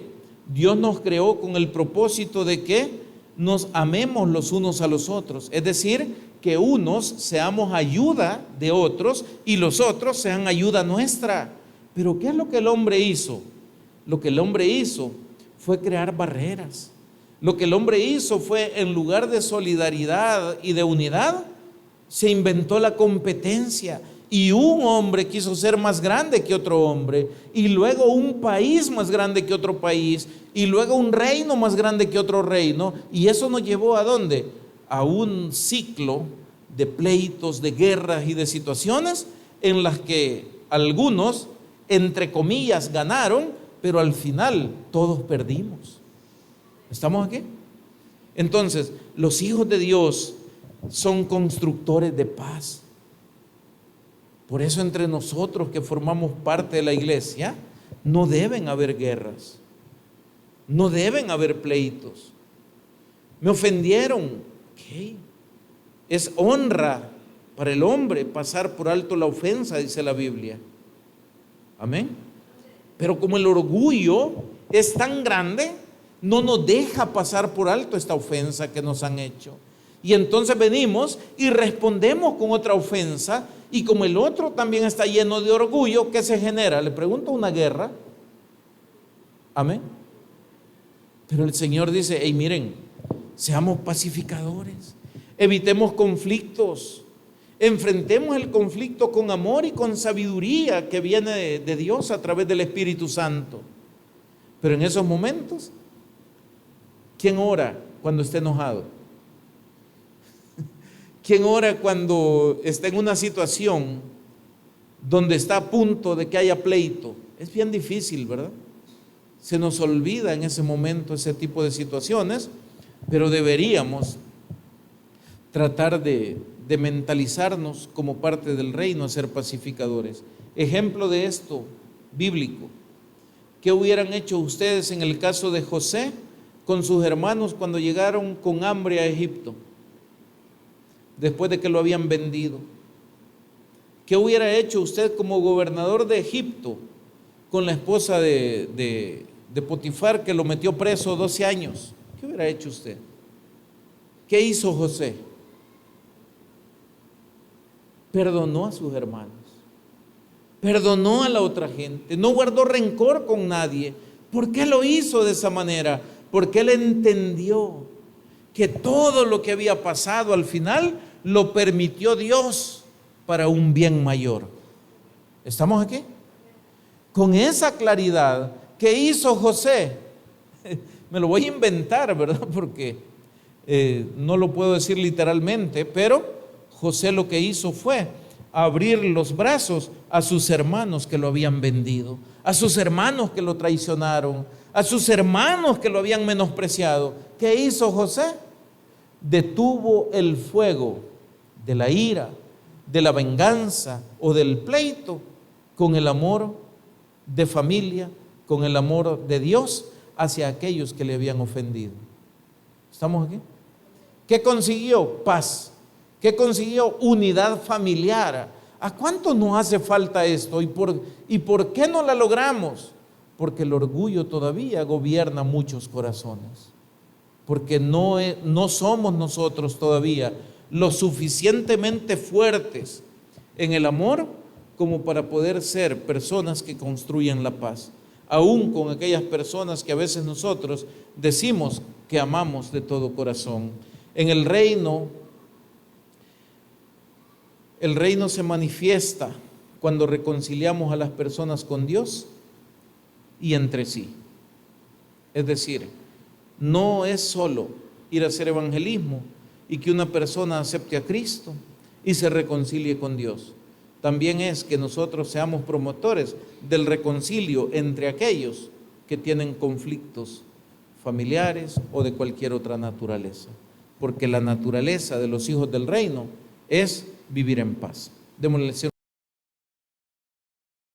Dios nos creó con el propósito de que nos amemos los unos a los otros, es decir, que unos seamos ayuda de otros y los otros sean ayuda nuestra. Pero ¿qué es lo que el hombre hizo? Lo que el hombre hizo fue crear barreras. Lo que el hombre hizo fue, en lugar de solidaridad y de unidad, se inventó la competencia, y un hombre quiso ser más grande que otro hombre, y luego un país más grande que otro país, y luego un reino más grande que otro reino, y eso nos llevó ¿a dónde? A un ciclo de pleitos, de guerras y de situaciones en las que algunos, entre comillas, ganaron, pero al final todos perdimos. ¿Estamos aquí? Entonces, los hijos de Dios son constructores de paz. Por eso entre nosotros que formamos parte de la iglesia, no deben haber guerras, no deben haber pleitos. Me ofendieron, ¿qué? Es honra para el hombre pasar por alto la ofensa, dice la Biblia. Amén. Pero como el orgullo es tan grande, no nos deja pasar por alto esta ofensa que nos han hecho. Y entonces venimos y respondemos con otra ofensa, y como el otro también está lleno de orgullo, ¿qué se genera? Le pregunto, una guerra. Amén. Pero el Señor dice, hey, miren, seamos pacificadores, evitemos conflictos, enfrentemos el conflicto con amor y con sabiduría que viene de Dios a través del Espíritu Santo. Pero en esos momentos, ¿quién ora cuando esté enojado? ¿Quién ora cuando está en una situación donde está a punto de que haya pleito? Es bien difícil, ¿verdad? Se nos olvida en ese momento ese tipo de situaciones, pero deberíamos tratar de mentalizarnos como parte del reino a ser pacificadores. Ejemplo de esto bíblico. ¿Qué hubieran hecho ustedes en el caso de José con sus hermanos cuando llegaron con hambre a Egipto, después de que lo habían vendido? ¿Qué hubiera hecho usted como gobernador de Egipto con la esposa de Potifar, que lo metió preso 12 años? ¿Qué hubiera hecho usted? ¿Qué hizo José? Perdonó a sus hermanos. perdonó a la otra gente, no guardó rencor con nadie. ¿Por qué lo hizo de esa manera? Porque él entendió que todo lo que había pasado al final lo permitió Dios para un bien mayor. ¿Estamos aquí? Con esa claridad, ¿qué hizo José? Me lo voy a inventar, ¿verdad? Porque no lo puedo decir literalmente, pero José lo que hizo fue abrir los brazos a sus hermanos que lo habían vendido, a sus hermanos que lo traicionaron, a sus hermanos que lo habían menospreciado. ¿Qué hizo José? Detuvo el fuego de la ira, de la venganza o del pleito con el amor de familia, con el amor de Dios hacia aquellos que le habían ofendido. ¿Estamos aquí? ¿Qué consiguió? Paz. ¿Qué consiguió? Unidad familiar. ¿A cuánto nos hace falta esto? ¿Y por qué no la logramos? Porque el orgullo todavía gobierna muchos corazones. Porque no somos nosotros todavía lo suficientemente fuertes en el amor como para poder ser personas que construyan la paz. Aún con aquellas personas que a veces nosotros decimos que amamos de todo corazón. En el reino se manifiesta cuando reconciliamos a las personas con Dios y entre sí. Es decir, no es solo ir a hacer evangelismo y que una persona acepte a Cristo y se reconcilie con Dios. También es que nosotros seamos promotores del reconcilio entre aquellos que tienen conflictos familiares o de cualquier otra naturaleza. Porque la naturaleza de los hijos del reino es vivir en paz. Démosle lección.